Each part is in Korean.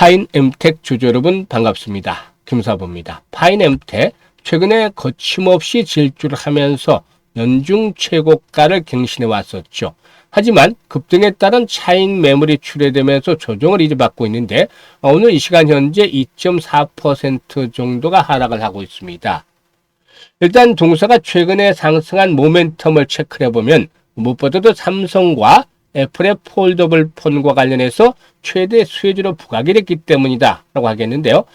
파인엠텍 주주 여러분 반갑습니다. 김사부입니다. 파인엠텍 최근에 거침없이 질주를 하면서 연중 최고가를 갱신해 왔었죠. 하지만 급등에 따른 차익 매물이 출회되면서 조정을 이어받고 있는데 오늘 이 시간 현재 2.4% 정도가 하락을 하고 있습니다. 일단 동사가 최근에 상승한 모멘텀을 체크해 보면 무엇보다도 삼성과 애플의 폴더블 폰과 관련해서 최대 수혜주로 부각이 됐기 때문이다 라고 하겠는데요.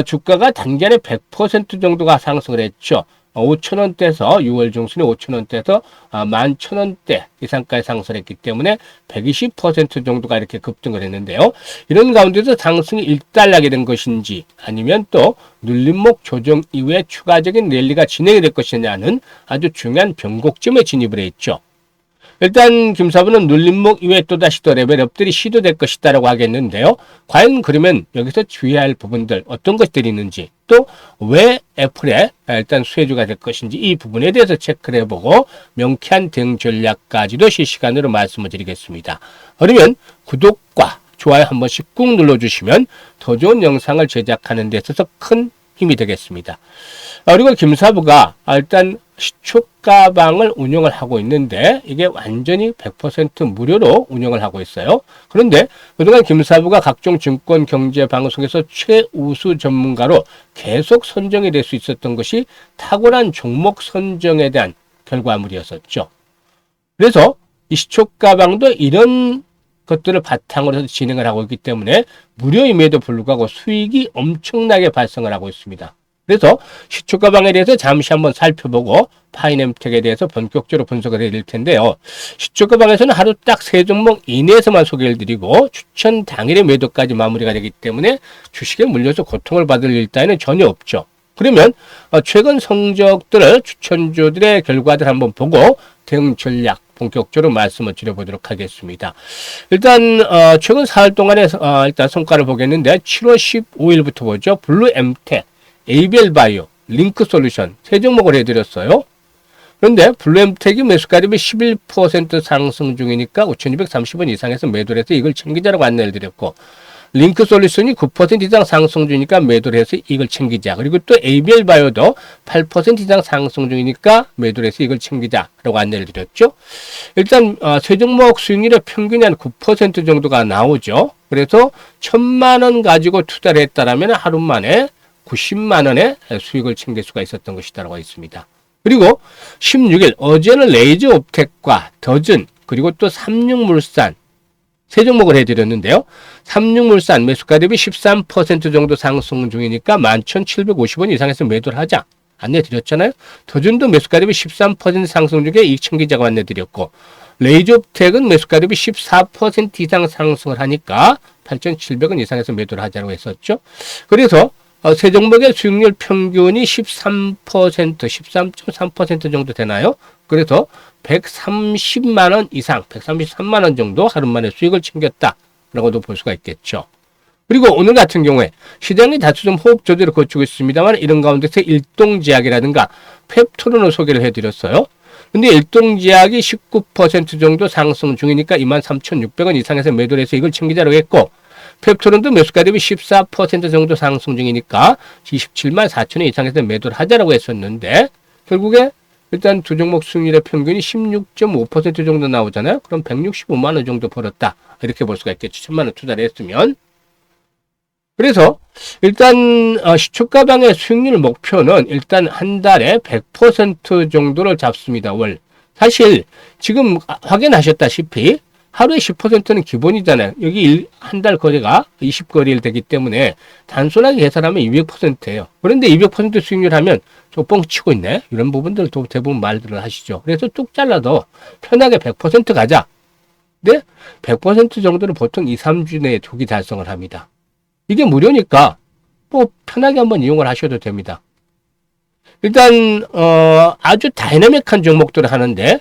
주가가 단기간에 100% 정도가 상승을 했죠. 5,000원대에서 6월 중순에 5,000원대에서 11,000원대 이상까지 상승했기 때문에 120% 정도가 이렇게 급등을 했는데요. 이런 가운데서 상승이 일단락이 된 것인지 아니면 또 눌림목 조정 이후에 추가적인 랠리가 진행이 될 것이냐는 아주 중요한 변곡점에 진입을 했죠. 일단 김사부는 눌림목 이후에 또다시 또 레벨업들이 시도될 것이다 라고 하겠는데요. 과연 그러면 여기서 주의해야 할 부분들 어떤 것들이 있는지 또 왜 애플에 일단 수혜주가 될 것인지 이 부분에 대해서 체크를 해보고 명쾌한 대응 전략까지도 실시간으로 말씀을 드리겠습니다. 그러면 구독과 좋아요 한 번씩 꾹 눌러주시면 더 좋은 영상을 제작하는 데 있어서 큰 힘이 되겠습니다. 그리고 김사부가 일단 시초가방을 운영을 하고 있는데 이게 완전히 100% 무료로 운영을 하고 있어요. 그런데 그동안 김사부가 각종 증권 경제 방송에서 최우수 전문가로 계속 선정이 될 수 있었던 것이 탁월한 종목 선정에 대한 결과물이었었죠. 그래서 이 시초가방도 이런 것들을 바탕으로 해서 진행을 하고 있기 때문에 무료임에도 불구하고 수익이 엄청나게 발생을 하고 있습니다. 그래서 시초가방에 대해서 잠시 한번 살펴보고 파인엠텍에 대해서 본격적으로 분석을 해드릴 텐데요. 시초가방에서는 하루 딱 3종목 이내에서만 소개를 드리고 추천 당일의 매도까지 마무리가 되기 때문에 주식에 물려서 고통을 받을 일 따위는 전혀 없죠. 그러면 최근 성적들을 추천주들의 결과들 한번 보고 대응 전략 본격적으로 말씀을 드려보도록 하겠습니다. 일단 최근 4일 동안의 일단 성과를 보겠는데 7월 15일부터 보죠. 블루엠텍, ABL 바이오, 링크 솔루션 세 종목을 해드렸어요. 그런데 블루엠텍이 매수가율이 11% 상승 중이니까 5,230원 이상에서 매도를 해서 이걸 챙기자라고 안내를 드렸고 링크 솔루션이 9% 이상 상승 중이니까 매도를 해서 이걸 챙기자. 그리고 또 ABL 바이오도 8% 이상 상승 중이니까 매도를 해서 이걸 챙기자라고 안내를 드렸죠. 일단 세 종목 수익률의 평균이 한 9% 정도가 나오죠. 그래서 1,000만 원 가지고 투자를 했다라면 하루 만에 90만 원의 수익을 챙길 수가 있었던 것이다라고 있습니다. 그리고 16일 어제는 레이저옵텍과 더즌 그리고 또 삼육물산 세 종목을 해드렸는데요. 삼육물산 매수가 대비 13% 정도 상승 중이니까 11,750원 이상에서 매도를 하자 안내드렸잖아요. 더준도 매수가 대비 13% 상승 중에 이익 챙기자고 안내드렸고 레이저옵텍은 매수가 대비 14% 이상 상승을 하니까 8,700원 이상에서 매도를 하자고 했었죠. 그래서 세 종목의 수익률 평균이 13%, 정도 되나요? 그래서 130만 원 이상, 133만 원 정도 하루 만에 수익을 챙겼다라고도 볼 수가 있겠죠. 그리고 오늘 같은 경우에 시장이 다소 좀 호흡 조절을 거치고 있습니다만 이런 가운데서 일동제약이라든가 펩토론을 소개를 해드렸어요. 근데 일동제약이 19% 정도 상승 중이니까 23,600원 이상에서 매도를 해서 이걸 챙기자라고 했고 펩토론도 매수가 대비 14% 정도 상승 중이니까 27만 4천 원 이상에서 매도를 하자라고 했었는데 결국에 일단 두 종목 수익률의 평균이 16.5% 정도 나오잖아요. 그럼 165만 원 정도 벌었다. 이렇게 볼 수가 있겠죠. 1,000만 원 투자를 했으면. 그래서 일단 시초가방의 수익률 목표는 일단 한 달에 100% 정도를 잡습니다. 월. 사실 지금 확인하셨다시피 하루에 10%는 기본이잖아요. 여기 한 달 거래가 20거래일 되기 때문에 단순하게 계산하면 200%예요. 그런데 200% 수익률 하면 저 뻥치고 있네. 이런 부분들도 대부분 말들을 하시죠. 그래서 뚝 잘라도 편하게 100% 가자. 근데 100% 정도는 보통 2, 3주 내에 조기 달성을 합니다. 이게 무료니까 뭐 편하게 한번 이용을 하셔도 됩니다. 일단 아주 다이내믹한 종목들을 하는데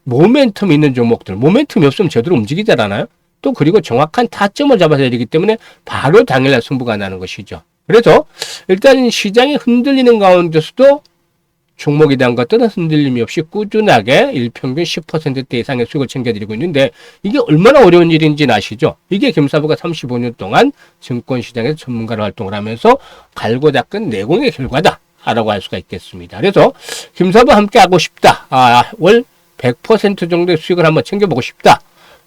모멘텀 있는 종목들, 모멘텀이 없으면 제대로 움직이잖아요. 또 그리고 정확한 타점을 잡아야 되기 때문에 바로 당일날 승부가 나는 것이죠. 그래서 일단 시장이 흔들리는 가운데서도 종목에 대한 것들은 흔들림이 없이 꾸준하게 일평균 10%대 이상의 수익을 챙겨드리고 있는데 이게 얼마나 어려운 일인지는 아시죠? 이게 김사부가 35년 동안 증권시장에서 전문가로 활동을 하면서 갈고 닦은 내공의 결과다 라고 할 수가 있겠습니다. 그래서 김사부와 함께 하고 싶다. 월 100% 정도의 수익을 한번 챙겨보고 싶다.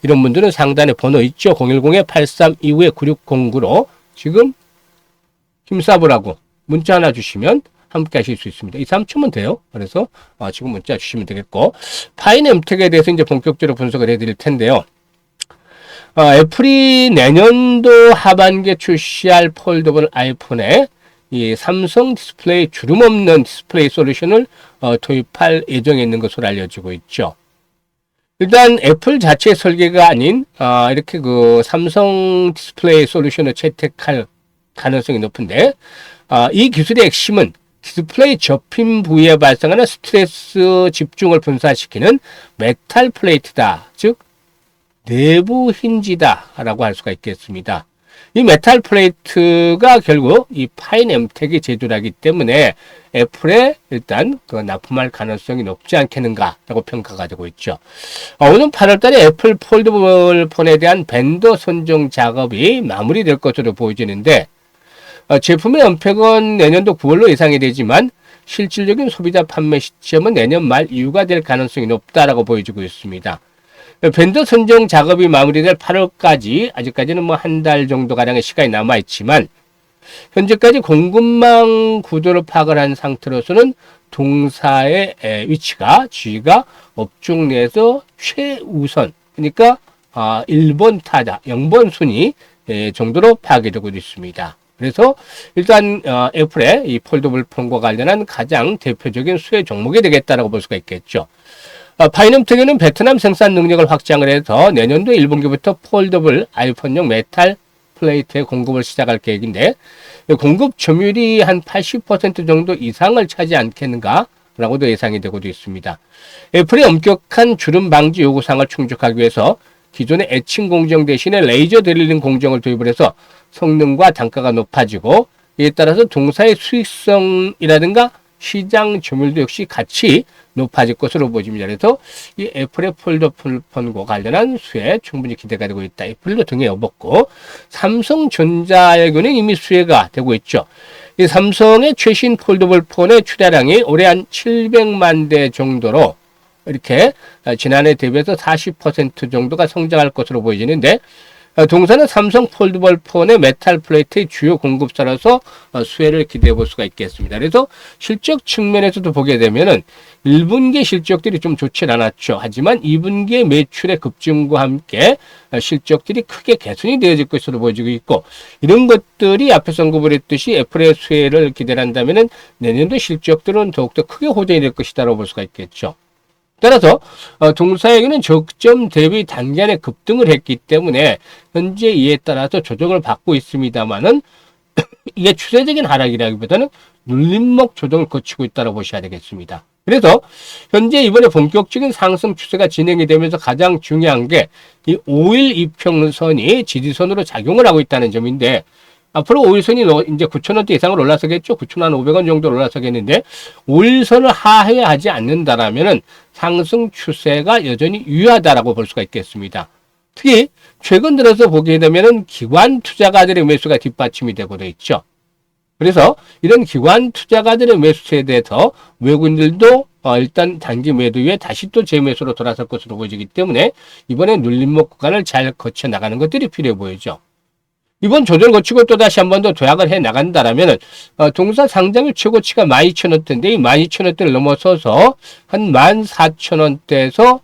이런 분들은 상단에 번호 있죠. 010-8329-9609로 지금 김사부라고 문자 하나 주시면 함께 하실 수 있습니다. 2, 3초면 돼요. 그래서 지금 문자 주시면 되겠고, 파인엠텍에 대해서 이제 본격적으로 분석을 해드릴 텐데요. 애플이 내년도 하반기에 출시할 폴더블 아이폰에 이 삼성 디스플레이 주름 없는 디스플레이 솔루션을 도입할 예정에 있는 것으로 알려지고 있죠. 일단 애플 자체 설계가 아닌 이렇게 그 삼성 디스플레이 솔루션을 채택할 가능성이 높은데, 이 기술의 핵심은 디스플레이 접힘 부위에 발생하는 스트레스 집중을 분산시키는 메탈 플레이트다. 즉 내부 힌지다 라고 할 수가 있겠습니다. 이 메탈 플레이트가 결국 이 파인엠텍이 제조하기 때문에 애플에 일단 그 납품할 가능성이 높지 않겠는가 라고 평가가 되고 있죠. 오는 8월 달에 애플 폴더블 폰에 대한 벤더 선정 작업이 마무리될 것으로 보여지는데, 제품의 언팩은 내년도 9월로 예상이 되지만 실질적인 소비자 판매 시점은 내년 말 이후가 될 가능성이 높다라고 보여지고 있습니다. 벤더 선정 작업이 마무리될 8월까지 아직까지는 뭐 한 달 정도가량의 시간이 남아있지만, 현재까지 공급망 구도를 파악을 한 상태로서는 동사의 위치가 지위가 업종 내에서 최우선, 그러니까 1번 타자, 0번 순위 정도로 파악이 되고 있습니다. 그래서 일단 애플의 이 폴더블 폰과 관련한 가장 대표적인 수혜 종목이 되겠다라고 볼 수가 있겠죠. 파인엠텍은 베트남 생산 능력을 확장을 해서 내년도 1분기부터 폴더블 아이폰용 메탈 플레이트의 공급을 시작할 계획인데, 공급 점유율이 한 80% 정도 이상을 차지 않겠는가 라고도 예상이 되고 있습니다. 애플의 엄격한 주름 방지 요구사항을 충족하기 위해서 기존의 애칭 공정 대신에 레이저 드릴링 공정을 도입을 해서 성능과 단가가 높아지고, 이에 따라서 동사의 수익성이라든가 시장 점유율도 역시 같이 높아질 것으로 보입니다. 그래서 이 애플의 폴더폰과 관련한 수혜 충분히 기대가 되고 있다. 애플도 등에 업었고, 삼성전자에게는 이미 수혜가 되고 있죠. 이 삼성의 최신 폴더블 폰의 출하량이 올해 한 700만 대 정도로 이렇게 지난해 대비해서 40% 정도가 성장할 것으로 보여지는데, 동사는 삼성 폴더블 폰의 메탈 플레이트의 주요 공급사로서 수혜를 기대해 볼 수가 있겠습니다. 그래서 실적 측면에서도 보게 되면은 1분기 실적들이 좀 좋지 않았죠. 하지만 2분기의 매출의 급증과 함께 실적들이 크게 개선이 되어질 것으로 보여지고 있고, 이런 것들이 앞에서 언급을 했듯이 애플의 수혜를 기대한다면은 내년도 실적들은 더욱더 크게 호전이 될 것이다라고 볼 수가 있겠죠. 따라서 동사에게는 적점 대비 단기간에 급등을 했기 때문에 현재 이에 따라서 조정을 받고 있습니다만은 이게 추세적인 하락이라기보다는 눌림목 조정을 거치고 있다고 보셔야 되겠습니다. 그래서 현재 이번에 본격적인 상승 추세가 진행이 되면서 가장 중요한 게 이 5일 이평선이 지지선으로 작용을 하고 있다는 점인데, 앞으로 5일선이 이제 9,000원대 이상으로 올라서겠죠. 9,500원 정도 올라서겠는데, 5일선을 하회하지 않는다라면은 상승 추세가 여전히 유효하다라고 볼 수가 있겠습니다. 특히 최근 들어서 보게 되면은 기관 투자가들의 매수가 뒷받침이 되고 있죠. 그래서 이런 기관 투자가들의 매수세에 대해서 외국인들도 일단 단기 매도 후에 다시 또 재매수로 돌아설 것으로 보이기 때문에 이번에 눌림목 구간을 잘 거쳐 나가는 것들이 필요해 보이죠. 이번 조정을 거치고 또 다시 한 번 더 도약을 해 나간다라면 동사 상장일 최고치가 12,000원대인데, 이 12,000원대를 넘어서서 한 14,000원대에서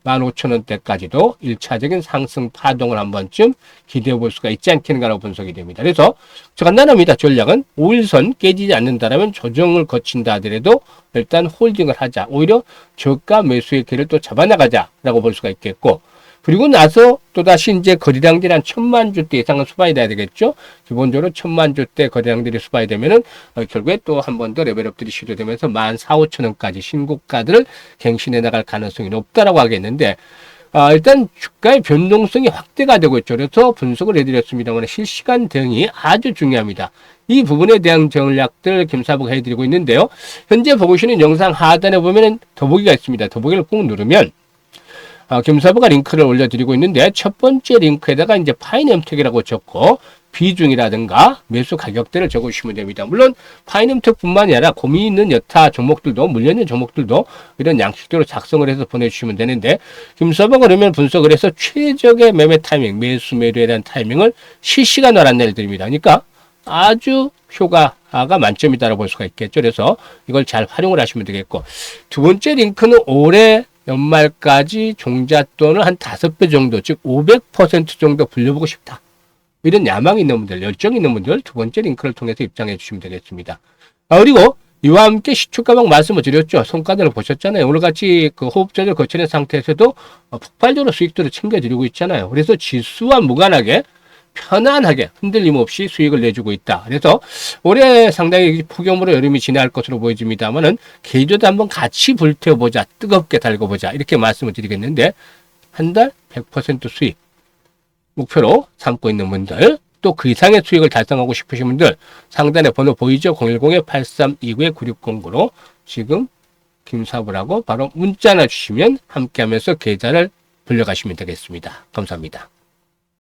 15,000원대까지도 1차적인 상승 파동을 한 번쯤 기대해 볼 수가 있지 않겠는가라고 분석이 됩니다. 그래서 간단합니다. 전략은 5일선 깨지지 않는다라면 조정을 거친다 하더라도 일단 홀딩을 하자. 오히려 저가 매수의 길을 또 잡아나가자라고 볼 수가 있겠고, 그리고 나서 또다시 이제 거래량들이 한 1,000만 주대 이상은 수반이 돼야 되겠죠. 기본적으로 1,000만 주대 거래량들이 수반이 되면은 결국에 또 한 번 더 레벨업들이 시도되면서 14,500원까지 신고가들을 갱신해 나갈 가능성이 높다라고 하겠는데, 일단 주가의 변동성이 확대가 되고 있죠. 그래서 분석을 해드렸습니다만 실시간 대응이 아주 중요합니다. 이 부분에 대한 전략들 김사부가 해드리고 있는데요. 현재 보고 계시는 영상 하단에 보면 더보기가 있습니다. 더보기를 꾹 누르면 김사부가 링크를 올려드리고 있는데 첫 번째 링크에다가 이제 파이nem텍이라고 적고 비중이라든가 매수 가격대를 적어주시면 됩니다. 물론 파이nem텍뿐만이 아니라 고민이 있는 여타 종목들도 물려있는 종목들도 이런 양식대로 작성을 해서 보내주시면 되는데 김사부가 그러면 분석을 해서 최적의 매매 타이밍, 매수 매도에 대한 타이밍을 실시간으로 안내를 드립니다. 그러니까 아주 효과가 만점이다라고 볼 수가 있겠죠. 그래서 이걸 잘 활용을 하시면 되겠고 두 번째 링크는 올해 연말까지 종잣돈을 한 5배 정도, 즉 500% 정도 불려보고 싶다. 이런 야망이 있는 분들, 열정이 있는 분들 두 번째 링크를 통해서 입장해 주시면 되겠습니다. 그리고 이와 함께 시초가방 말씀을 드렸죠. 손가락을 보셨잖아요. 오늘같이 그 호흡 조절 거치는 상태에서도 폭발적으로 수익들을 챙겨드리고 있잖아요. 그래서 지수와 무관하게 편안하게 흔들림 없이 수익을 내주고 있다. 그래서 올해 상당히 폭염으로 여름이 지날 것으로 보여집니다만은 개인적으로 한번 같이 불태워보자, 뜨겁게 달궈보자 이렇게 말씀을 드리겠는데 한 달 100% 수익 목표로 삼고 있는 분들 또 그 이상의 수익을 달성하고 싶으신 분들 상단에 번호 보이죠? 010-8329-9609로 지금 김사부라고 바로 문자 하나 주시면 함께하면서 계좌를 불려가시면 되겠습니다. 감사합니다.